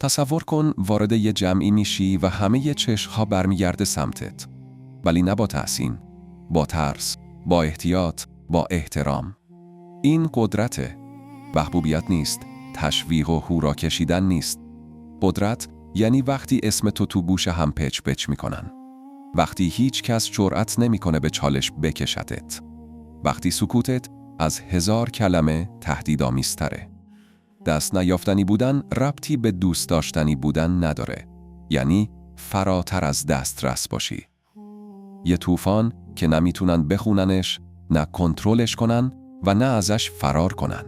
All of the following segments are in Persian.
تصور کن وارد یه جمعی میشی و همه چشم‌ها برمیگرده سمتت. ولی نه با تحسین، با ترس، با احتیاط، با احترام. این قدرته. محبوبیت نیست، تشویق و هورا کشیدن نیست. قدرت یعنی وقتی اسم تو بوش هم پچ پچ میکنن. وقتی هیچ کس جرأت نمیکنه به چالش بکشتت. وقتی سکوتت از 1000 کلمه تهدیدآمیزتره. دست نیافتنی بودن ربطی به دوست داشتنی بودن نداره. یعنی فراتر از دسترس باشی. یه طوفان که نمیتونن بخوننش، نه کنترلش کنن و نه ازش فرار کنن.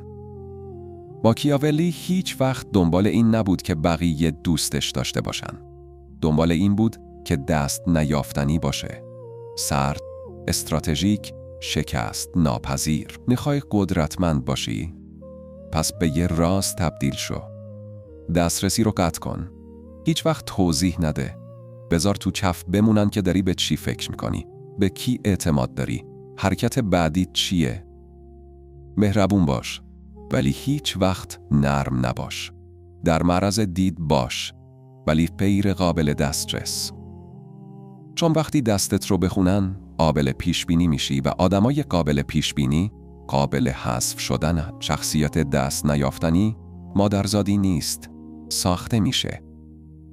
ماکیاولی هیچ وقت دنبال این نبود که بقیه دوستش داشته باشن. دنبال این بود که دست نیافتنی باشه. سرد، استراتژیک، شکست ناپذیر. میخوای قدرتمند باشی؟ پس به یه راز تبدیل شو. دسترسی رو قطع کن. هیچ وقت توضیح نده. بذار تو کف بمونن که داری به چی فکر میکنی. به کی اعتماد داری. حرکت بعدی چیه؟ مهربون باش. ولی هیچ وقت نرم نباش. در معرض دید باش. ولی غیر قابل دسترس. چون وقتی دستت رو بخونن، قابل پیشبینی میشی و آدمای قابل پیشبینی، قابل حذف شدن. شخصیت دست نیافتنی مادرزادی نیست. ساخته میشه.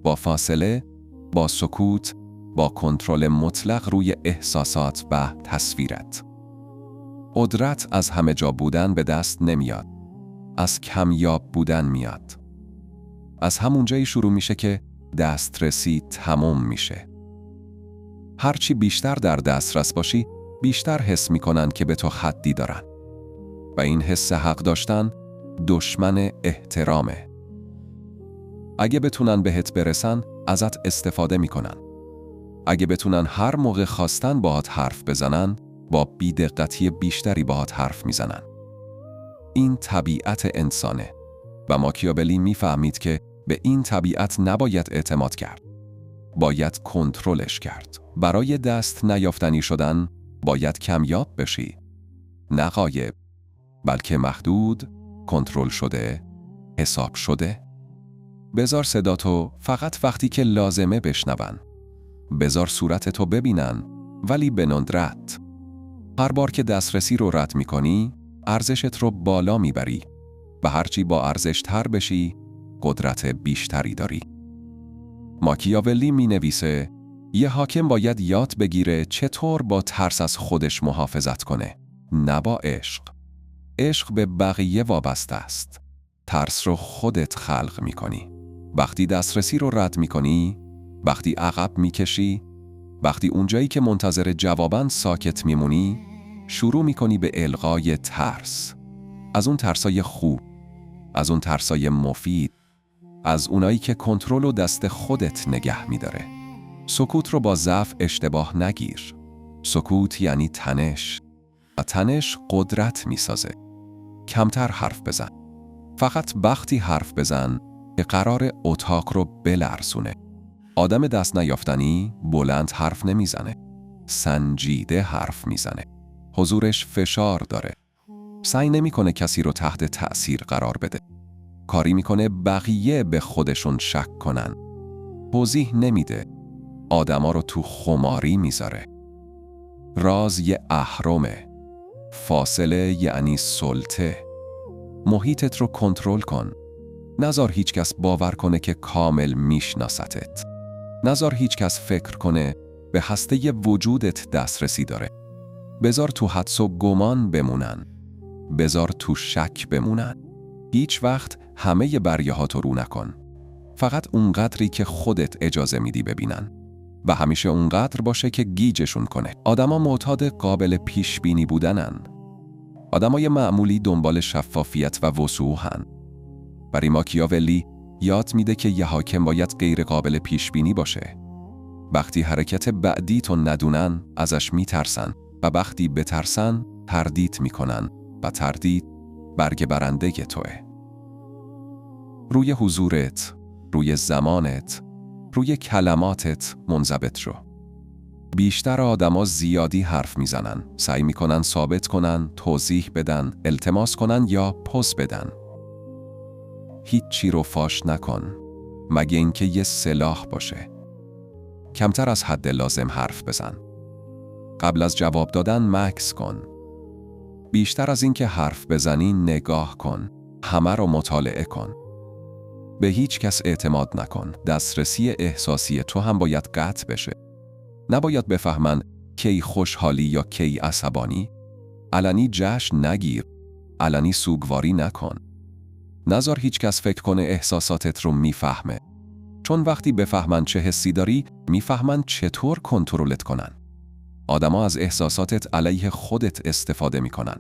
با فاصله، با سکوت، با کنترل مطلق روی احساسات و تصویرت. قدرت از همه جا بودن به دست نمیاد. از کمیاب بودن میاد. از همون جایی شروع میشه که دسترسی تمام میشه. هرچی بیشتر در دسترس باشی، بیشتر حس میکنن که به تو حدی دارن. و این حس حق داشتن دشمن احترامه. اگه بتونن بهت برسن، ازت استفاده میکنن. اگه بتونن هر موقع خواستن باهات حرف بزنن، با بی‌دقتی بیشتری باهات حرف میزنن. این طبیعت انسانه و ماکیاولی میفهمید که به این طبیعت نباید اعتماد کرد. باید کنترلش کرد. برای دست نیافتنی شدن باید کمیاب بشی. نه غایب، بلکه محدود، کنترل شده، حساب شده. بذار صداتو فقط وقتی که لازمه بشنون. بذار صورتتو ببینن، ولی به ندرت. هر بار که دسترسی رو رد میکنی، ارزشت رو بالا میبری و هرچی با ارزش تر بشی، قدرت بیشتری داری. ماکیاولی می نویسه یه حاکم باید یاد بگیره چطور با ترس از خودش محافظت کنه، نه با عشق. عشق به بقیه وابسته است. ترس رو خودت خلق میکنی. وقتی دسترسی رو رد میکنی، وقتی عقب میکشی، وقتی اونجایی که منتظر جوابن ساکت میمونی، شروع میکنی به الغای ترس. از اون ترسای خوب، از اون ترسای مفید، از اونایی که کنترل و دست خودت نگه میداره. سکوت رو با ضعف اشتباه نگیر. سکوت یعنی تنش. و تنش قدرت میسازه. کمتر حرف بزن. فقط وقتی حرف بزن که قرار اتاق رو بلرزونه. آدم دست نیافتنی بلند حرف نمیزنه. سنجیده حرف میزنه. حضورش فشار داره. سعی نمیکنه کسی رو تحت تأثیر قرار بده. کاری میکنه بقیه به خودشون شک کنن. توضیح نمیده. آدما رو تو خماری میذاره. راز یه اهرمه. فاصله یعنی سلطه. محیطت رو کنترل کن. نذار هیچ کس باور کنه که کامل میشناستت. نذار هیچ کس فکر کنه به هسته وجودت دسترسی داره. بذار تو حدس و گمان بمونن. بذار تو شک بمونن. هیچ وقت همه بریه‌هاتو رو نکن. فقط اونقدری که خودت اجازه میدی ببینن. و همیشه اونقدر باشه که گیجشون کنه. آدما معتاد قابل پیش بینی بودنن. آدمای معمولی دنبال شفافیت و وضوحن. برای ماکیاولی یاد میده که یه حاکم باید غیر قابل پیش بینی باشه. وقتی حرکت بعدی تو ندونن، ازش میترسن و وقتی بترسن، تردید میکنن و تردید برگ برنده توه. روی حضورت، روی زمانت، روی کلماتت منضبط شو. بیشتر آدما زیادی حرف میزنن، سعی میکنن ثابت کنن، توضیح بدن، التماس کنن یا پوز بدن. هیچ چی رو فاش نکن. مگه اینکه یه سلاح باشه. کمتر از حد لازم حرف بزن. قبل از جواب دادن مکث کن. بیشتر از اینکه حرف بزنی نگاه کن. همه رو مطالعه کن. به هیچ کس اعتماد نکن. دسترسی احساسی تو هم باید قطع بشه. نباید بفهمن کی خوشحالی یا کی عصبانی. علنی جشن نگیر. علنی سوگواری نکن. نذار هیچ کس فکر کنه احساساتت رو میفهمه. چون وقتی بفهمن چه حسی داری، میفهمن چطور کنترلت کنن. آدما از احساساتت علیه خودت استفاده میکنن.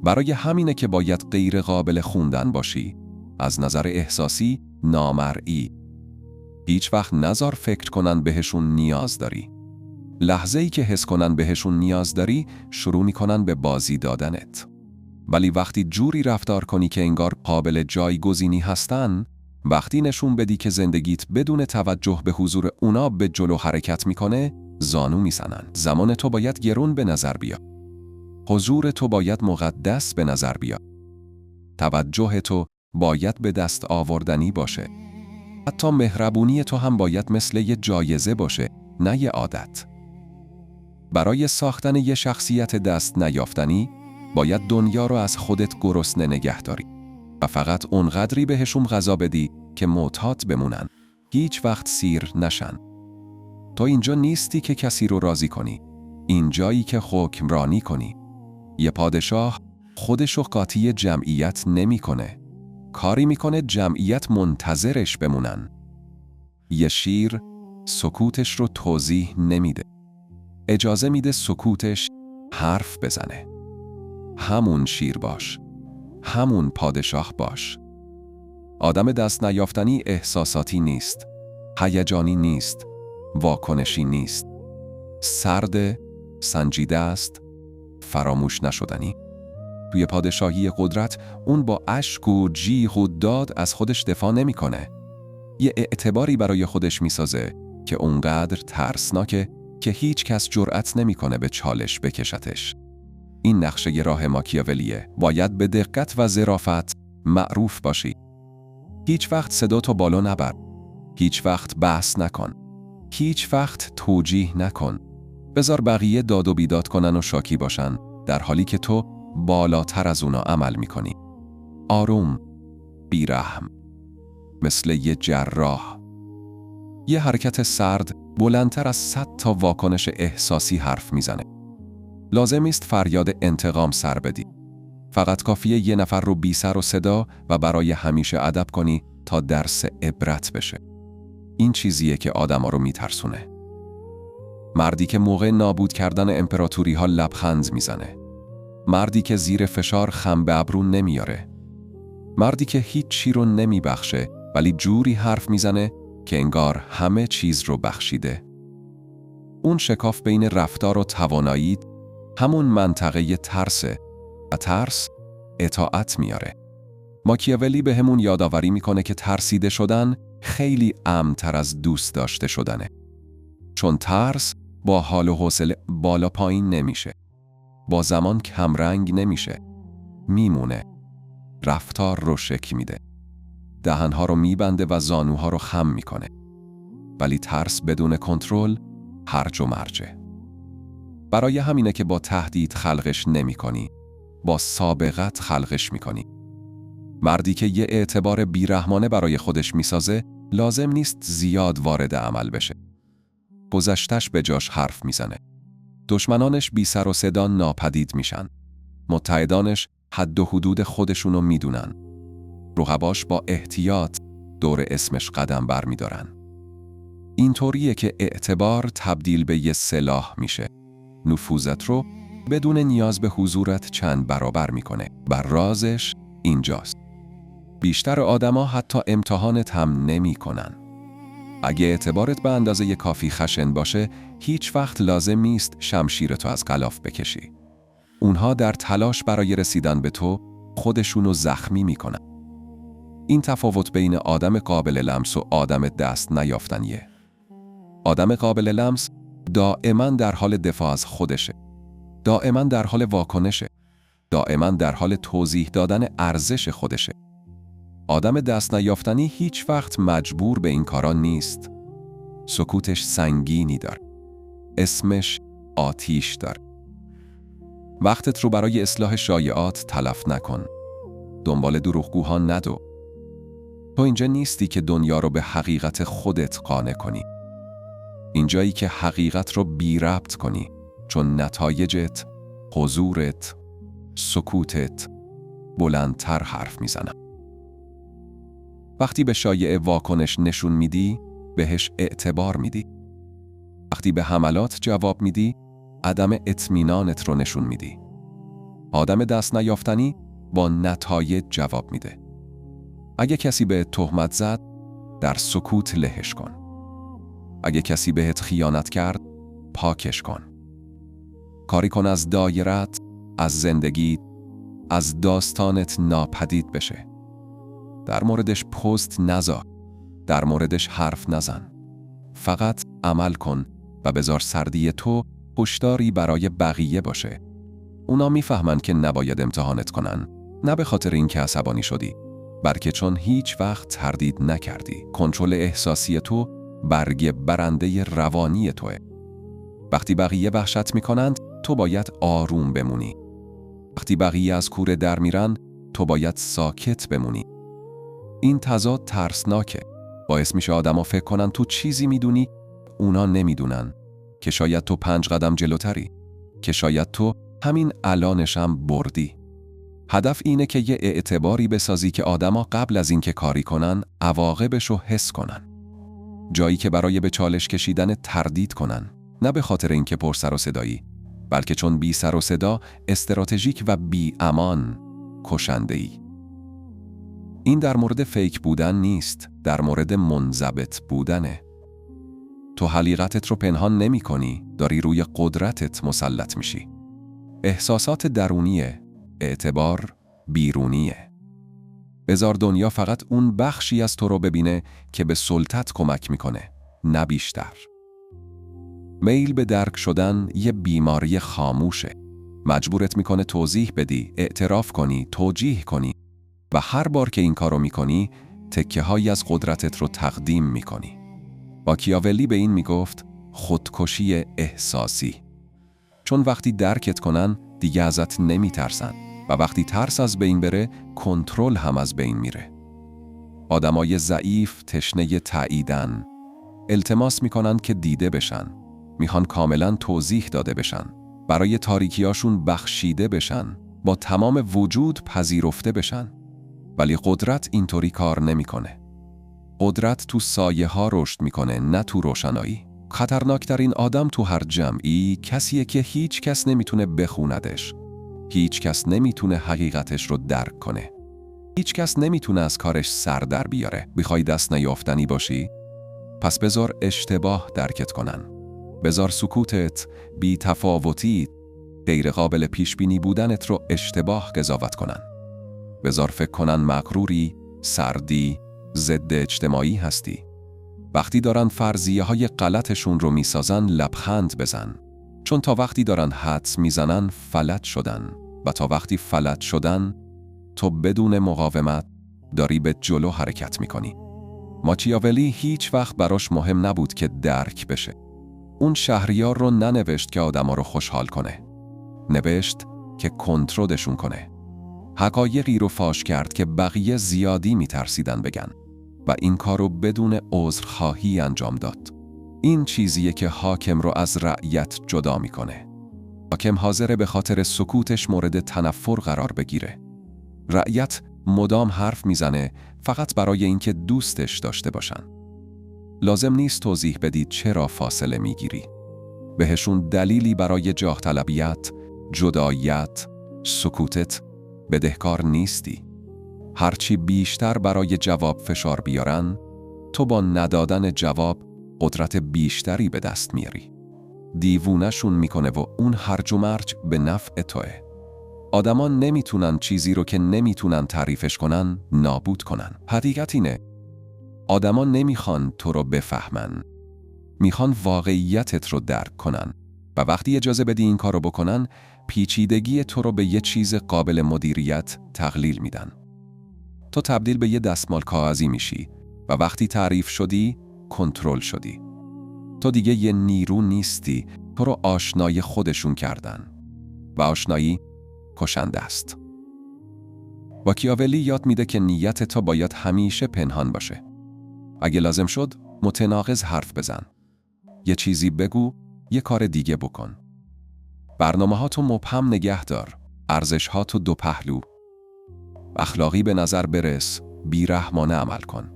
برای همینه که باید غیر قابل خوندن باشی. از نظر احساسی نامرئی. هیچ وقت نذار فکر کنن بهشون نیاز داری. لحظه‌ای که حس کنن بهشون نیاز داری، شروع میکنن به بازی دادنت. ولی وقتی جوری رفتار کنی که انگار قابل جایگزینی هستن، وقتی نشون بدی که زندگیت بدون توجه به حضور اونا به جلو حرکت میکنه، زانو میزنن. زمان تو باید گرون به نظر بیا. حضور تو باید مقدس به نظر بیا. توجه تو باید به دست آوردنی باشه. حتی مهربونی تو هم باید مثل یه جایزه باشه، نه یه عادت. برای ساختن یه شخصیت دست نیافتنی، باید دنیا رو از خودت گرسنه نگه داری و فقط اونقدری بهشون غذا بدی که معتاد بمونن. هیچ وقت سیر نشن. تو اینجا نیستی که کسی رو راضی کنی. اینجایی که حکمرانی کنی. یه پادشاه خودشو قاطی جمعیت نمیکنه. کاری میکنه جمعیت منتظرش بمونن. یه شیر سکوتش رو توضیح نمیده. اجازه میده سکوتش حرف بزنه. همون شیر باش. همون پادشاه باش. آدم دست نیافتنی احساساتی نیست. هیجانی نیست. واکنشی نیست. سرد، سنجیده است، فراموش نشدنی. توی پادشاهی قدرت اون با اشک و جیغ و داد از خودش دفاع نمیکنه. یه اعتباری برای خودش میسازه که اونقدر ترسناکه که هیچ کس جرأت نمیکنه به چالش بکشتش. این نقشه راه ماکیاولیه. باید به دقت و ظرافت معروف باشی. هیچ وقت صداتو بالا نبر. هیچ وقت بحث نکن. هیچ وقت توجیه نکن. بذار بقیه داد و بیداد کنن و شاکی باشن، در حالی که تو بالاتر از اونا عمل میکنی. آروم، بیرحم، مثل یه جراح. یه حرکت سرد بلندتر از 100 تا واکنش احساسی حرف میزنه. لازم است فریاد انتقام سر بدی. فقط کافیه یه نفر رو بی سر و صدا و برای همیشه ادب کنی تا درس عبرت بشه. این چیزیه که آدما رو میترسونه. مردی که موقع نابود کردن امپراتوری ها لبخند میزنه. مردی که زیر فشار خم به ابرو نمیاره. مردی که هیچ چی رو نمیبخشه ولی جوری حرف میزنه که انگار همه چیز رو بخشیده. اون شکاف بین رفتار و توانایی همون منطقه ترسه و ترس اطاعت میاره. ماکیاولی به همون یادآوری میکنه که ترسیده شدن خیلی امن‌تر از دوست داشته شدنه. چون ترس با حال و حوصله بالا پایین نمیشه. با زمان کمرنگ نمیشه. میمونه. رفتار رو شکل میده. دهنها رو میبنده و زانوها رو خم میکنه. ولی ترس بدون کنترل هرج و مرجه. برای همینه که با تهدید خلقش نمی کنی. با سابقت خلقش می کنی. مردی که یه اعتبار بیرحمانه برای خودش می سازه لازم نیست زیاد وارد عمل بشه. گذشتش به جاش حرف می زنه. دشمنانش بی سر و صدا ناپدید میشن. متحدانش حد و حدود خودشونو می دونن. رقباش با احتیاط دور اسمش قدم بر می دارن. این طوریه که اعتبار تبدیل به یه سلاح میشه. نفوذت رو بدون نیاز به حضورت چند برابر میکنه. بر رازش اینجاست. بیشتر آدما حتی امتحانت هم نمی کنن. اگه اعتبارت به اندازه کافی خشن باشه، هیچ وقت لازم نیست شمشیرتو از غلاف بکشی. اونها در تلاش برای رسیدن به تو خودشونو زخمی میکنن. این تفاوت بین آدم قابل لمس و آدم دست نیافتنیه. آدم قابل لمس دائما در حال دفاع از خودشه. دائما در حال واکنشه. دائما در حال توضیح دادن ارزش خودشه. آدم دست نیافتنی هیچ وقت مجبور به این کارا نیست. سکوتش سنگینی داره. اسمش آتیش داره. وقتت رو برای اصلاح شایعات تلف نکن. دنبال دروغگوها ندو. تو اینجا نیستی که دنیا رو به حقیقت خودت قانع کنی. اینجایی که حقیقت رو بی ربط کنی، چون نتایجت، حضورت، سکوتت بلندتر حرف میزنن. وقتی به شایعه واکنش نشون میدی، بهش اعتبار میدی. وقتی به حملات جواب میدی، عدم اطمینانت رو نشون میدی. آدم دست نیافتنی با نتایج جواب میده. اگه کسی به تهمت زد، در سکوت لهش کن. اگه کسی بهت خیانت کرد، پاکش کن. کاری کن از دایرت، از زندگی، از داستانت ناپدید بشه. در موردش پست نذار. در موردش حرف نزن. فقط عمل کن و بذار سردی تو هشداری برای بقیه باشه. اونا میفهمن که نباید امتحانت کنن. نه به خاطر این که عصبانی شدی، بلکه چون هیچ وقت تردید نکردی. کنترل احساسی تو برگ برنده روانی توه. وقتی بقیه وحشت میکنند، تو باید آروم بمونی. وقتی بقیه از کوره در میرن، تو باید ساکت بمونی. این تضاد ترسناکه. باعث میشه آدما فکر کنن تو چیزی میدونی اونا نمیدونن، که شاید تو 5 قدم جلوتری، که شاید تو همین الانش هم بردی. هدف اینه که یه اعتباری بسازی که آدما قبل از این که کاری کنن عواقبشو حس کنن. جایی که برای به چالش کشیدن تردید کنن، نه به خاطر اینکه پر سر و صدایی، بلکه چون بی سر و صدا استراتژیک و بی امان کشنده‌ای. این در مورد فیک بودن نیست، در مورد منضبط بودنه. تو حقیقتت رو پنهان نمی کنی، داری روی قدرتت مسلط میشی. احساسات درونیه، اعتبار بیرونیه. بذار دنیا فقط اون بخشی از تو رو ببینه که به سلطت کمک میکنه، نه بیشتر. میل به درک شدن یه بیماری خاموشه. مجبورت میکنه توضیح بدی، اعتراف کنی، توجیه کنی و هر بار که این کارو میکنی تکه هایی از قدرتت رو تقدیم میکنی. ماکیاولی به این میگفت خودکشی احساسی. چون وقتی درکت کنن دیگه ازت نمیترسن و وقتی ترس از بین بره کنترل هم از بین میره. آدمای ضعیف تشنه تاییدن، التماس میکنن که دیده بشن، میخوان کاملا توضیح داده بشن، برای تاریکیاشون بخشیده بشن، با تمام وجود پذیرفته بشن. ولی قدرت اینطوری کار نمیکنه. قدرت تو سایه ها رشد میکنه، نه تو روشنایی. خطرناکترین آدم تو هر جمعی کسیه که هیچ کس نمیتونه بخوندش. هیچ کس نمیتونه حقیقتش رو درک کنه. هیچ کس نمیتونه از کارش سر در بیاره. بخوای دست نیافتنی باشی؟ پس بذار اشتباه درکت کنن. بذار سکوتت، بی تفاوتی، غیر قابل پیش بینی بودنت رو اشتباه قضاوت کنن. بذار فکر کنن مغروری، سردی، ضد اجتماعی هستی. وقتی دارن فرضیه های غلطشون رو میسازن لبخند بزن. چون تا وقتی دارن حدس میزنن فلج شدن و تا وقتی فلج شدن تو بدون مقاومت داری به جلو حرکت میکنی. ماکیاولی هیچ وقت براش مهم نبود که درک بشه. اون شهریار رو ننوشت که آدما رو خوشحال کنه. نوشت که کنترلشون کنه. حقایقی رو فاش کرد که بقیه زیادی میترسیدن بگن و این کارو بدون عذرخواهی انجام داد. این چیزیه که حاکم رو از رعیت جدا میکنه. حاکم حاضره به خاطر سکوتش مورد تنفر قرار بگیره. رعیت مدام حرف میزنه فقط برای اینکه دوستش داشته باشن. لازم نیست توضیح بدید چرا فاصله میگیری. بهشون دلیلی برای جاه طلبیت، جداییت، سکوتت بدهکار نیستی. هرچی بیشتر برای جواب فشار بیارن، تو با ندادن جواب قدرت بیشتری به دست میاری. دیوونه‌شون میکنه و اون هرج و مرج به نفع توه. آدما نمیتونن چیزی رو که نمیتونن تعریفش کنن نابود کنن. حقیقت اینه. آدما نمیخوان تو رو بفهمن. میخوان واقعیتت رو درک کنن و وقتی اجازه بدی این کارو بکنن، پیچیدگی تو رو به یه چیز قابل مدیریت تقلیل میدن. تو تبدیل به یه دستمال کاغذی میشی و وقتی تعریف شدی، کنترل شدی. تو دیگه یه نیرو نیستی، تو رو آشنای خودشون کردن و آشنایی کشنده است. ماکیاولی یاد میده که نیت تو باید همیشه پنهان باشه. اگه لازم شد متناقض حرف بزن. یه چیزی بگو، یه کار دیگه بکن. برنامه‌هاتو مبهم نگه دار، ارزش‌هاتو دو پهلو. اخلاقی به نظر برس، بیرحمانه عمل کن.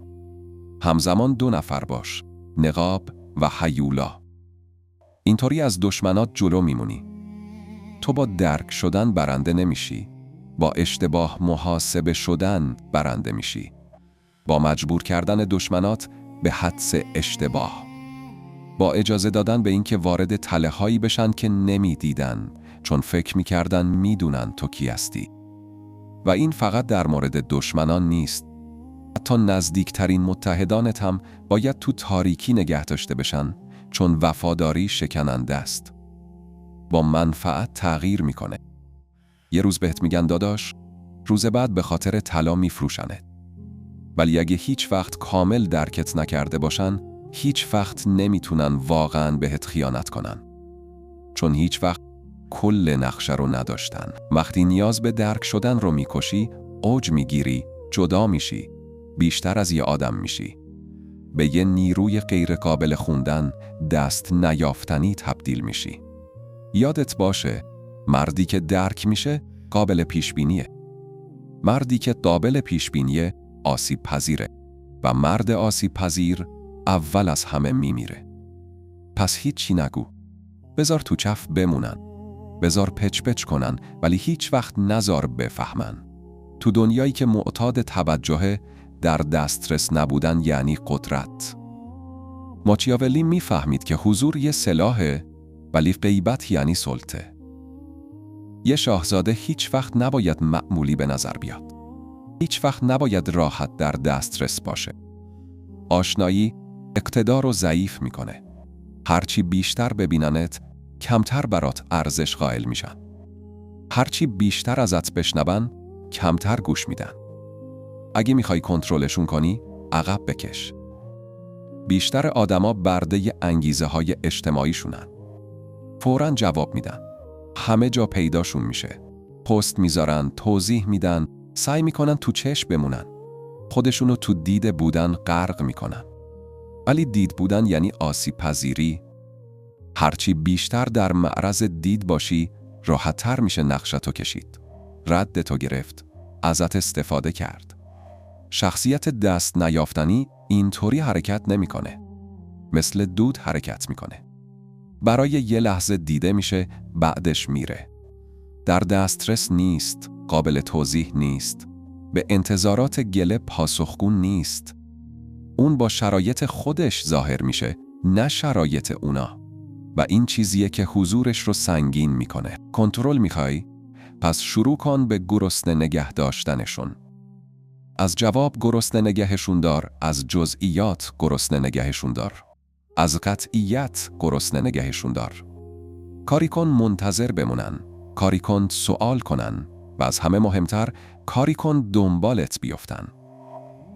همزمان 2 نفر باش، نقاب و هیولا. اینطوری از دشمنات جلو میمونی. تو با درک شدن برنده نمیشی. با اشتباه محاسبه شدن برنده میشی. با مجبور کردن دشمنات به حدس اشتباه. با اجازه دادن به اینکه وارد تله‌هایی بشن که نمیدیدن، چون فکر میکردن میدونن تو کی هستی. و این فقط در مورد دشمنان نیست. حتی نزدیکترین متحدانت هم باید تو تاریکی نگه داشته بشن، چون وفاداری شکننده است. با منفعت تغییر میکنه. یه روز بهت میگن داداش، روز بعد به خاطر طلا میفروشنت. ولی اگه هیچ وقت کامل درکت نکرده باشن، هیچ وقت نمیتونن واقعاً بهت خیانت کنن. چون هیچ وقت کل نقشه رو نداشتن. وقتی نیاز به درک شدن رو میکشی، اوج میگیری، جدا میشی، بیشتر از یه آدم میشی. به یه نیروی غیر قابل خوندن، دست نیافتنی تبدیل میشی. یادت باشه، مردی که درک میشه قابل پیشبینیه. مردی که قابل پیشبینیه آسیب پذیره و مرد آسیب پذیر اول از همه میمیره. پس هیچی نگو. بذار تو چف بمونن. بذار پچ پچ کنن، ولی هیچ وقت نذار بفهمن. تو دنیایی که معتاد توجه، در دسترس نبودن یعنی قدرت. ماکیاولی میفهمید که حضور یه سلاحه، ولی غیبت یعنی سلطه. یه شاهزاده هیچ وقت نباید معمولی به نظر بیاد. هیچ وقت نباید راحت در دسترس باشه. آشنایی اقتدار رو ضعیف میکنه. هرچی بیشتر ببیننت، کمتر برات ارزش قائل میشن. هرچی بیشتر ازت بشنون، کمتر گوش میدن. اگه میخوای کنترلشون کنی، عقب بکش. بیشتر آدما برده انگیزه های اجتماعیشونن. فوراً جواب میدن. همه جا پیداشون میشه. پست میذارن، توضیح میدن، سعی میکنن تو چشم بمونن. خودشونو تو دید بودن غرق میکنن. ولی دید بودن یعنی آسیب پذیری. هرچی بیشتر در معرض دید باشی، راحت‌تر میشه نقشتو کشید. ردتو گرفت. ازت استفاده کرد. شخصیت دست نیافتنی اینطوری حرکت نمیکنه. مثل دود حرکت میکنه. برای یه لحظه دیده میشه، بعدش میره. در دسترس نیست، قابل توضیح نیست. به انتظارات گله پاسخگو نیست. اون با شرایط خودش ظاهر میشه، نه شرایط اونا. و این چیزیه که حضورش رو سنگین میکنه. کنترل میخوای؟ پس شروع کن به گرسنه نگه داشتنشون. از جواب گرسنه نگهشون دار، از جزئیات گرسنه نگهشون دار. از قطعیت گرسنه نگهشون دار. کاری کن منتظر بمونن. کاری کن سوال کنن. و از همه مهمتر، کاری کن دنبالت بیفتن.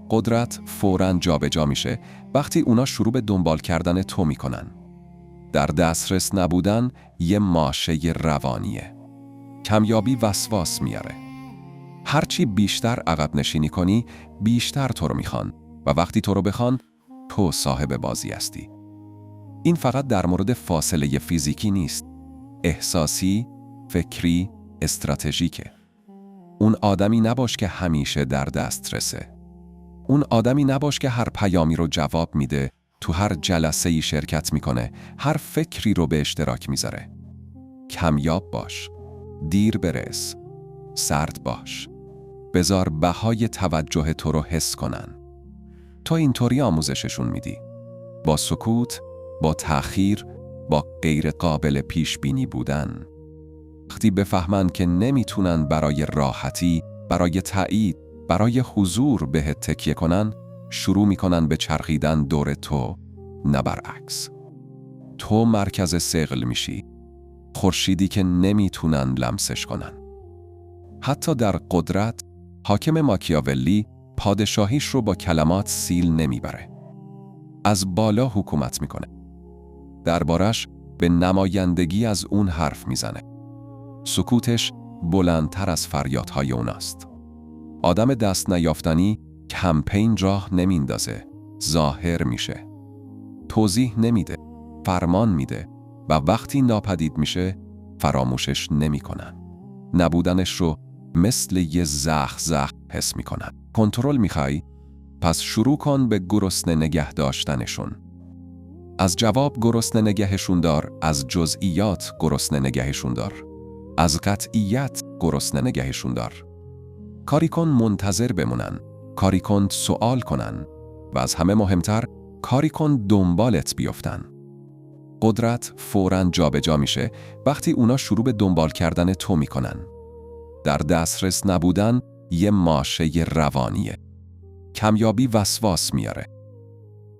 قدرت فوراً جابجا میشه وقتی اونا شروع به دنبال کردن تو میکنن. در دسترس نبودن یه ماشه روانیه. کمیابی وسواس میاره. هرچی بیشتر عقب نشینی کنی، بیشتر تو رو میخوان و وقتی تو رو بخوان، تو صاحب بازی هستی. این فقط در مورد فاصله فیزیکی نیست. احساسی، فکری، استراتژیکه. اون آدمی نباش که همیشه در دسترسه. اون آدمی نباش که هر پیامی رو جواب میده، تو هر جلسه‌ای شرکت میکنه، هر فکری رو به اشتراک میذاره. کمیاب باش. دیر برس. سرد باش. بذار بهای توجه تو رو حس کنن. تو اینطوری آموزششون میدی. با سکوت، با تأخیر، با غیر قابل پیش بینی بودن. وقتی بفهمن که نمیتونن برای راحتی، برای تایید، برای حضور بهت تکیه کنن، شروع میکنن به چرخیدن دور تو، نه برعکس. تو مرکز ثقل میشی. خورشیدی که نمیتونن لمسش کنن. حتی در قدرت، حاکم ماکیاولی پادشاهیش رو با کلمات سیل نمیبره. از بالا حکومت میکنه. دربارش به نمایندگی از اون حرف میزنه. سکوتش بلندتر از فریادهای اوناست. آدم دست نیافتنی کمپین راه نمیندازه، ظاهر میشه. توضیح نمیده، فرمان میده و وقتی ناپدید میشه فراموشش نمیکنن. نبودنش رو مثل یه زخم حس میکنن. کنترل میخوای؟ پس شروع کن به گرسنه نگه داشتنشون. از جواب گرسنه نگهشون دار، از جزئیات گرسنه نگهشون دار، از قطعیت گرسنه نگهشون دار. کاری کن منتظر بمونن، کاری کن سوال کنن و از همه مهمتر کاری کن دنبالت بیفتن. قدرت فوراً جابجا میشه وقتی اونا شروع به دنبال کردن تو میکنن. در دسترس نبودن یه ماشه روانیه. کمیابی وسواس میاره.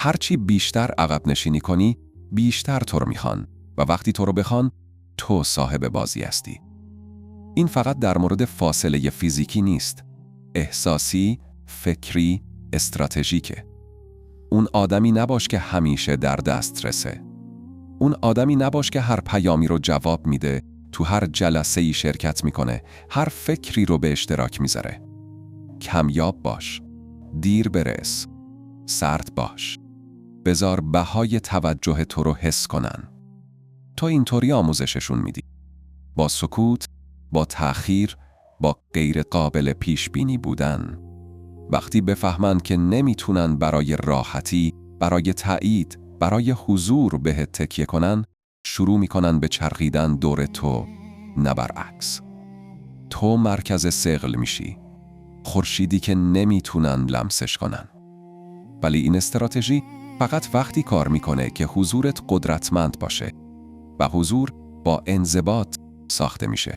هرچی بیشتر عقب نشینی کنی، بیشتر تو رو میخوان و وقتی تو رو بخوان، تو صاحب بازی هستی. این فقط در مورد فاصله فیزیکی نیست. احساسی، فکری، استراتژیکه. اون آدمی نباش که همیشه در دسترسه. اون آدمی نباش که هر پیامی رو جواب میده، تو هر جلسه‌ای شرکت میکنه، هر فکری رو به اشتراک میذاره. کمیاب باش. دیر برس. سرد باش. بذار بهای توجه تو رو حس کنن. تو اینطوری آموزششون میدی. با سکوت، با تأخیر، با غیر قابل پیش بینی بودن. وقتی بفهمن که نمیتونن برای راحتی، برای تایید، برای حضور بهت تکیه کنن، شروع میکنن به چرخیدن دور تو، نه برعکس. تو مرکز ثقل میشی. خورشیدی که نمیتونن لمسش کنن. ولی این استراتژی فقط وقتی کار میکنه که حضورت قدرتمند باشه و حضور با انضباط ساخته میشه.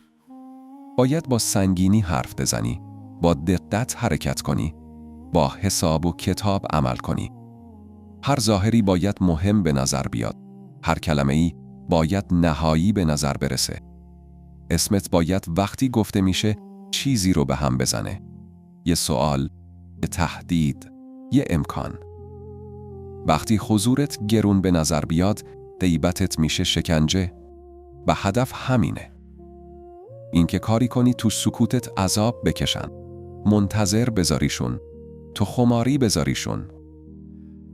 باید با سنگینی حرف بزنی، با دقت حرکت کنی، با حساب و کتاب عمل کنی. هر ظاهری باید مهم به نظر بیاد. هر کلمه‌ای باید نهایی به نظر برسه. اسمت باید وقتی گفته میشه چیزی رو به هم بزنه. یه سوال، یه تهدید، یه امکان. وقتی حضورت گرون به نظر بیاد، غیبتت میشه شکنجه. و هدف همینه. اینکه کاری کنی تو سکوتت عذاب بکشن. منتظر بذاریشون. تو خماری بذاریشون.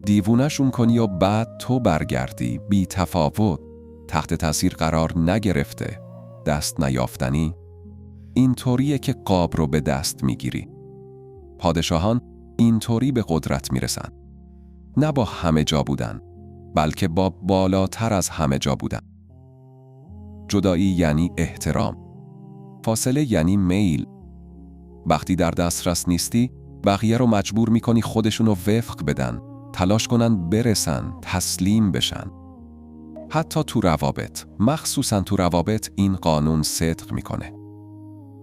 دیوونه‌شون کنی و بعد تو برگردی بی تفاوت، تحت تاثیر قرار نگرفته، دست نیافتنی. اینطوریه که قاب رو به دست میگیری. پادشاهان اینطوری به قدرت میرسن. نه با همه جا بودن، بلکه با بالاتر از همه جا بودن. جدایی یعنی احترام. فاصله یعنی میل. وقتی در دسترس نیستی، بقیه رو مجبور میکنی خودشونو وفق بدن، تلاش کنن برسن، تسلیم بشن. حتی تو روابط، مخصوصا تو روابط این قانون صدق میکنه.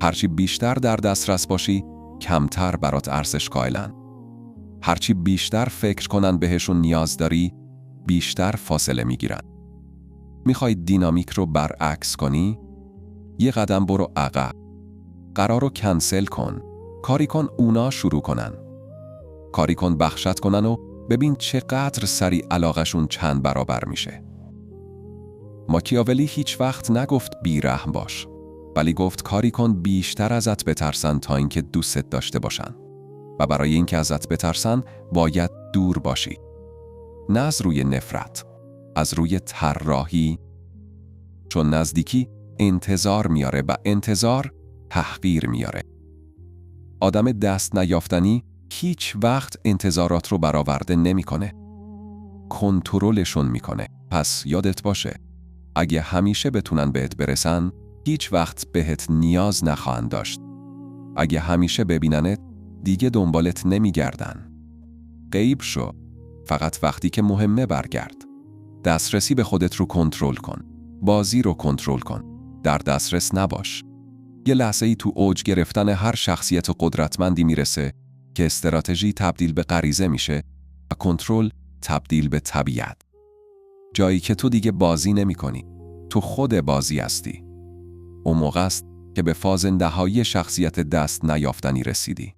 هرچی بیشتر در دسترس باشی، کمتر برات ارزش قائلن. هرچی بیشتر فکر کنن بهشون نیاز داری، بیشتر فاصله میگیرن. میخوای دینامیک رو برعکس کنی؟ یه قدم برو عقب. قرار رو کنسل کن. کاری کن اونا شروع کنن. کاری کن بخشت کنن و ببین چقدر سریع علاقشون چند برابر میشه. ماکیاولی هیچ وقت نگفت بیرحم باش، ولی گفت کاری کن بیشتر ازت بترسن تا اینکه دوستت داشته باشن. و برای اینکه ازت بترسن باید دور باشی. نه از روی نفرت، از روی طراحی. چون نزدیکی انتظار میاره و انتظار تحقیر میاره. آدم دست نیافتنی هیچ وقت انتظارات رو برآورده نمیکنه. کنترلشون میکنه. پس یادت باشه، اگه همیشه بتونن بهت برسن، هیچ وقت بهت نیاز نخواهند داشت. اگه همیشه ببیننت، دیگه دنبالت نمیگردن. غیب شو. فقط وقتی که مهمه برگرد. دسترسی به خودت رو کنترل کن. بازی رو کنترل کن. در دسترس نباش. یه لحظه‌ای تو اوج گرفتن هر شخصیت قدرتمندی میرسه که استراتژی تبدیل به غریزه میشه و کنترل تبدیل به طبیعت. جایی که تو دیگه بازی نمی کنی. تو خود بازی هستی. اون موقع است که به فاز نهایی شخصیت دست نیافتنی رسیدی.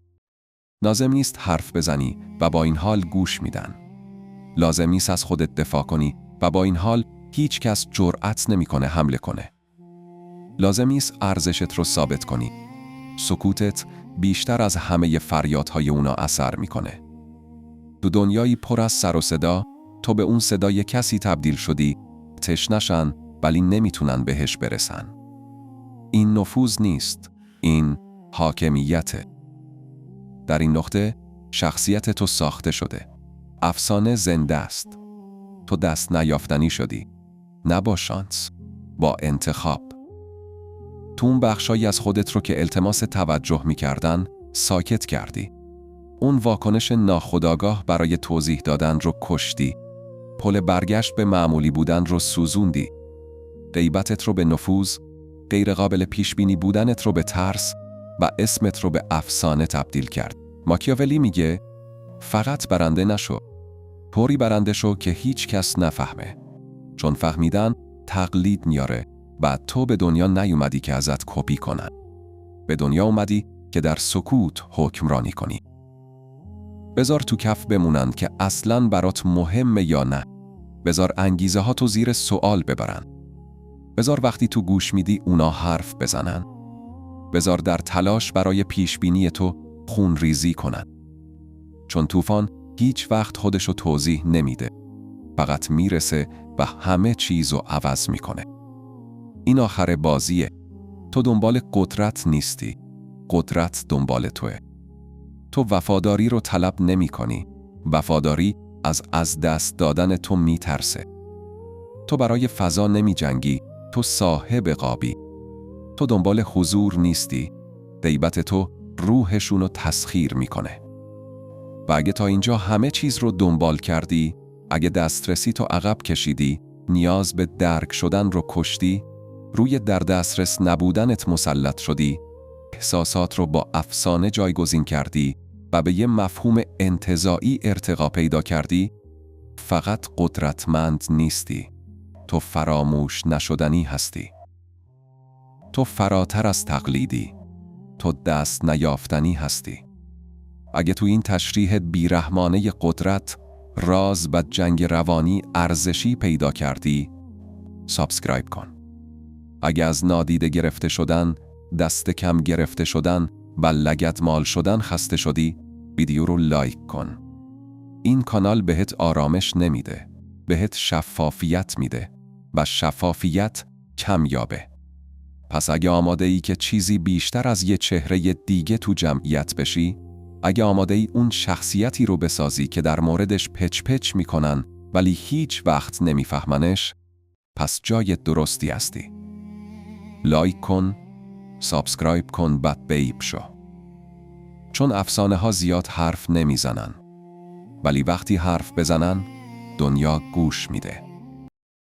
لازم نیست حرف بزنی و با این حال گوش میدن. لازم نیست از خودت دفاع کنی و با این حال هیچ کس جرأت نمیکنه حمله کنه. لازم نیست ارزشت رو ثابت کنی. سکوتت بیشتر از همه فریادهای اونا اثر میکنه. تو دنیایی پر از سر و صدا، تو به اون صدای کسی تبدیل شدی، تشنشن ولی نمیتونن بهش برسن. این نفوذ نیست، این حاکمیته. در این نقطه شخصیت تو ساخته شده. افسانه زنده است. تو دست نیافتنی شدی. نه با شانس، با انتخاب. تو اون بخشایی از خودت رو که التماس توجه میکردن ساکت کردی. اون واکنش ناخودآگاه برای توضیح دادن رو کشتی. پل برگشت به معمولی بودن رو سوزوندی. غیبتت رو به نفوذ، غیرقابل پیشبینی بودنت رو به ترس و اسمت رو به افسانه تبدیل کرد. ماکیاولی میگه فقط برنده نشو، طوری برنده شو که هیچ کس نفهمه. چون فهمیدن تقلید میاره و تو به دنیا نیومدی که ازت کپی کنن. به دنیا اومدی که در سکوت حکمرانی کنی. بذار تو کف بمونن که اصلاً برات مهمه یا نه. بذار انگیزه ها تو زیر سوال ببرن. بذار وقتی تو گوش میدی اونا حرف بزنن. بذار در تلاش برای پیشبینی تو خون ریزی کنن. چون طوفان هیچ وقت خودشو توضیح نمیده. فقط میرسه و همه چیزو عوض میکنه. این آخر بازیه. تو دنبال قدرت نیستی. قدرت دنبال توه. تو وفاداری رو طلب نمی کنی. وفاداری از دست دادن تو میترسه. تو برای فضا نمی جنگی. تو صاحب قابی. تو دنبال حضور نیستی. غیبت تو روحشون رو تسخیر میکنه. و اگه تا اینجا همه چیز رو دنبال کردی، اگه دسترسی تو عقب کشیدی، نیاز به درک شدن رو کشتی، روی در دسترس نبودنت مسلط شدی، احساسات رو با افسانه جایگزین کردی و به یه مفهوم انتزاعی ارتقا پیدا کردی، فقط قدرتمند نیستی. تو فراموش نشدنی هستی. تو فراتر از تقلیدی. تو دست نیافتنی هستی. اگه تو این تشریح بیرحمانه قدرت، راز و جنگ روانی ارزشی پیدا کردی، سابسکرایب کن. اگه از نادیده گرفته شدن، دست کم گرفته شدن و لگدمال شدن خسته شدی، ویدیو رو لایک کن. این کانال بهت آرامش نمیده، بهت شفافیت میده و شفافیت کمیابه. پس اگه آماده ای که چیزی بیشتر از یه چهره دیگه تو جمعیت بشی، اگه آماده ای اون شخصیتی رو بسازی که در موردش پچ پچ میکنن ولی هیچ وقت نمیفهمنش، پس جای درستی هستی. لایک کن، سابسکرایب کن و بیب شو. چون افسانه ها زیاد حرف نمیزنن، ولی وقتی حرف بزنن دنیا گوش میده.